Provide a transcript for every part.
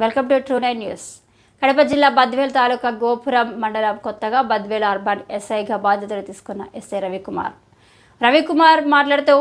Welcome to ట్రూ9 news. Kadapa జిల్లా బద్వేల్ తాలూకా గోపురం మండలం కొత్తగా బద్వేల్ అర్బన్ ఎస్ఐగా బాధ్యతలు తీసుకున్న ఎస్ఐ రవికుమార్ మాట్లాడుతూ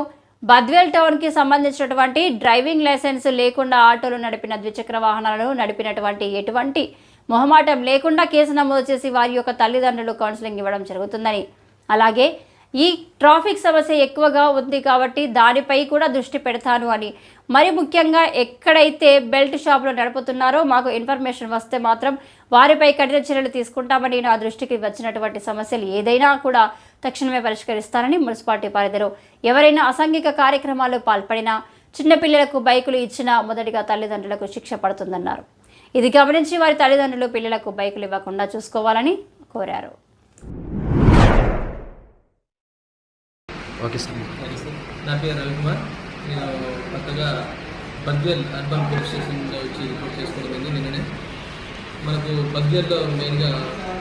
బద్వేల్ టౌన్కి సంబంధించినటువంటి డ్రైవింగ్ లైసెన్స్ లేకుండా ఆటోలు నడిపిన ద్విచక్ర వాహనాలను నడిపినటువంటి ఎటువంటి మొహమాటం లేకుండా కేసు నమోదు చేసి వారి యొక్క తల్లిదండ్రులు కౌన్సిలింగ్ ఇవ్వడం జరుగుతుందని, అలాగే ఈ ట్రాఫిక్ సమస్య ఎక్కువగా ఉంది కాబట్టి దానిపై కూడా దృష్టి పెడతాను అని, మరి ముఖ్యంగా ఎక్కడైతే బెల్ట్ షాపులు నడుపుతున్నారో మాకు ఇన్ఫర్మేషన్ వస్తే మాత్రం వారిపై కఠిన చర్యలు తీసుకుంటామని, నా దృష్టికి వచ్చినటువంటి సమస్యలు ఏదైనా కూడా తక్షణమే పరిష్కరిస్తానని మున్సిపాలిటీ పరిధిలో ఎవరైనా అసాంఘిక కార్యక్రమాల్లో పాల్పడినా, చిన్నపిల్లలకు బైకులు ఇచ్చినా మొదటిగా తల్లిదండ్రులకు శిక్ష పడుతుందన్నారు. ఇది గమనించి వారి తల్లిదండ్రులు పిల్లలకు బైకులు ఇవ్వకుండా చూసుకోవాలని కోరారు. ఓకే సార్, నా పేరు రవికుమార్. నేను కొత్తగా బద్వేల్ అర్బన్ పోలీస్ స్టేషన్లో వచ్చి రిపోర్ట్ చేసుకోవడం జరిగింది నిన్ననే. మనకు బద్వేల్లో మెయిన్గా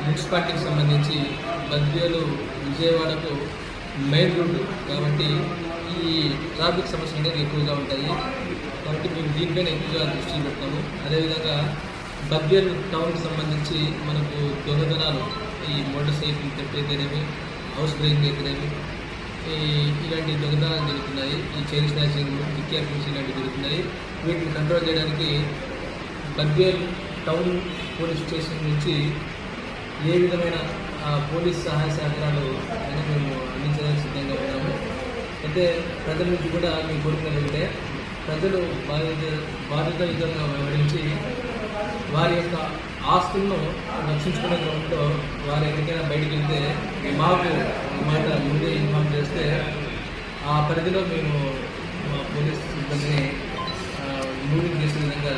మున్సిపాలిటీకి సంబంధించి బద్వేలు విజయవాడకు మెయిన్ రోడ్డు కాబట్టి ఈ ట్రాఫిక్ సమస్యలు అనేది ఎక్కువగా ఉంటాయి. కాబట్టి మేము దీనిపైన ఎక్కువగా దృష్టి పెడతాము. అదేవిధంగా బద్వేల్ టౌన్కి సంబంధించి మనకు దొంగతనాలు, ఈ మోటార్ సైకిల్ థెఫ్ట్ అయితేనేమి, హౌస్ బ్రేకింగ్ అయితేనేమి, ఇలాంటి దొంగతనాలు జరుగుతున్నాయి. ఈ చైన్ స్నాచింగ్, డిక్కీ అక్యూషన్ ఇలాంటివి జరుగుతున్నాయి. వీటిని కంట్రోల్ చేయడానికి బద్వేల్ టౌన్ పోలీస్ స్టేషన్ నుంచి ఏ విధమైన పోలీస్ సహాయ సహకారాలు అని మేము అందించడానికి సిద్ధంగా ఉన్నాము. అయితే ప్రజల నుంచి కూడా మేము కోరుకునేది ఏంటంటే, ప్రజలు బాధ్యతాయుతంగా వ్యవహరించి వారి యొక్క ఆస్తులను రక్షించుకునే క్రమంలో వారు ఎక్కడికైనా బయటికి వెళ్తే మాకు మాట ముందే ఇన్ఫార్మ్ చేస్తే ఆ పరిధిలో మేము మా పోలీస్ సిబ్బందిని మూవింగ్ చేసే విధంగా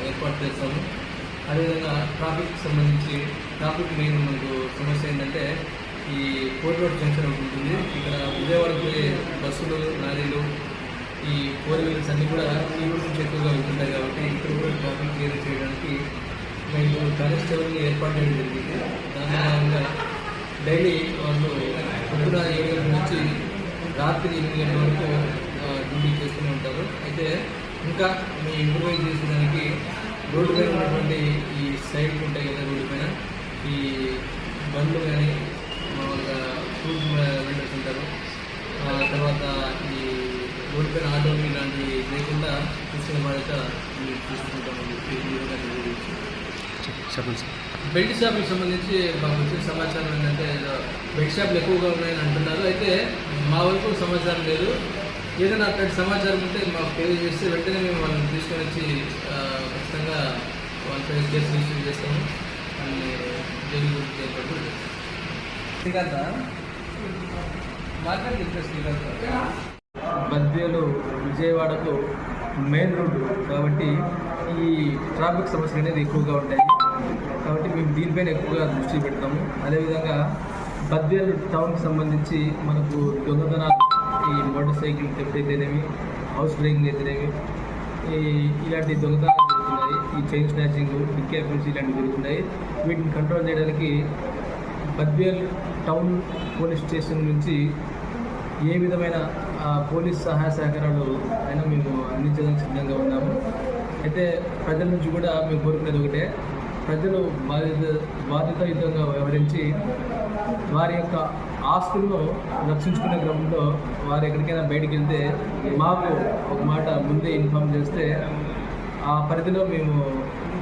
ఏర్పాటు చేస్తాము. అదేవిధంగా ట్రాఫిక్ సంబంధించి ట్రాఫిక్ మెయిన్ మనకు సమస్య ఏంటంటే, ఈ కోర్ట్ రోడ్ జంక్షన్ ఒకటి ఉంటుంది. ఇక్కడ విజయవాడకు పోయే బస్సులు, లారీలు, ఈ 4 వీలర్స్ అన్నీ కూడా ఈ రూట్ నుంచి ఎక్కువగా వెళ్తుంటాయి. కాబట్టి ఇక్కడ కూడా ట్రాఫిక్ క్లియర్ చేయడానికి మేము కానిస్టేబుల్ని ఏర్పాటు చేయడం జరిగింది. దాని భాగంగా డైలీ వాళ్ళు పొద్దున 7 గంటల నుంచి రాత్రి 8 గంటల వరకు డ్యూటీ చేస్తూనే ఉంటారు. అయితే ఇంకా మేము ఇంప్రూవైజ్ చేసేదానికి రోడ్డు పైన ఉన్నటువంటి ఈ సైడ్లు ఉంటాయి కదా, రోడ్డు పైన ఈ బండ్లు కానీ మామూలుగా ఫ్రూట్ వెండర్స్ ఉంటారు. తర్వాత ఈ రోడ్డు పైన ఆటోలు ఇలాంటివి లేకుండా చూసుకునే బాధ్యత మేము తీసుకుంటామని చెప్పండి సార్. బెల్ట్ షాపులకు సంబంధించి మాకు వచ్చిన సమాచారం ఏంటంటే, బెల్ట్ షాపులు ఎక్కువగా ఉన్నాయని అంటున్నారు. అయితే మా వరకు సమాచారం లేదు. ఏదైనా అట్లాంటి సమాచారం ఉంటే మాకు తెలియజేస్తే వెంటనే మేము వాళ్ళని తీసుకొని వచ్చి ఖచ్చితంగా వాళ్ళపై కేసు రిజిస్టర్ చేస్తాము అని జైలు ఏర్పాటు బద్వేలు విజయవాడకు మెయిన్ రోడ్డు కాబట్టి ఈ ట్రాఫిక్ సమస్యలు అనేది ఎక్కువగా ఉంటాయి. కాబట్టి మేము దీనిపైన ఎక్కువగా దృష్టి పెడతాము. అదేవిధంగా బద్వేల్ టౌన్కి సంబంధించి మనకు దొంగతనాలు, ఈ మోటార్ సైకిల్ థెఫ్ట్ అయితేనేమి, హౌస్ బ్రేకింగ్ అయితేనేమి, ఇలాంటి దొంగతనాలు జరుగుతున్నాయి. ఈ చైన్ స్నాచింగ్, డిక్కీ అక్యూషన్ ఇలాంటివి జరుగుతున్నాయి. వీటిని కంట్రోల్ చేయడానికి బద్వేల్ టౌన్ పోలీస్ స్టేషన్ నుంచి ఏ విధమైన పోలీస్ సహాయ సహకారాలు అయినా మేము అందించడానికి సిద్ధంగా ఉన్నాము. అయితే ప్రజల నుంచి కూడా మేము కోరుకునేది ఒకటే, ప్రజలు బాధ్యతాయుతంగా వ్యవహరించి వారి యొక్క ఆస్తులను రక్షించుకునే క్రమంలో వారు ఎక్కడికైనా బయటికి వెళ్తే మాకు ఒక మాట ముందే ఇన్ఫార్మ్ చేస్తే ఆ పరిధిలో మేము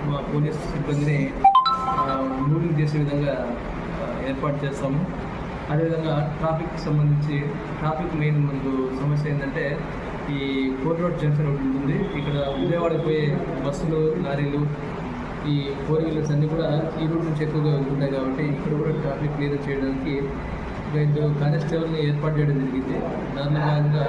మా పోలీస్ సిబ్బందిని మూవింగ్ చేసే విధంగా ఏర్పాటు చేస్తాము. అదేవిధంగా ట్రాఫిక్ సంబంధించి ట్రాఫిక్ మెయిన్ మనకు సమస్య ఏంటంటే, ఈ కోర్ట్ రోడ్ జంక్షన్ ఒకటి ఉంటుంది. ఇక్కడ విజయవాడకు పోయే బస్సులు, లారీలు, ఈ 4 వీలర్స్ అన్నీ కూడా ఈ రూట్ నుంచి ఎక్కువగా వెళ్తుంటాయి. కాబట్టి ఇక్కడ కూడా ట్రాఫిక్ క్లియర్ చేయడానికి 2 కానిస్టేబుల్ని ఏర్పాటు చేయడం జరిగింది. దాని భాగంగా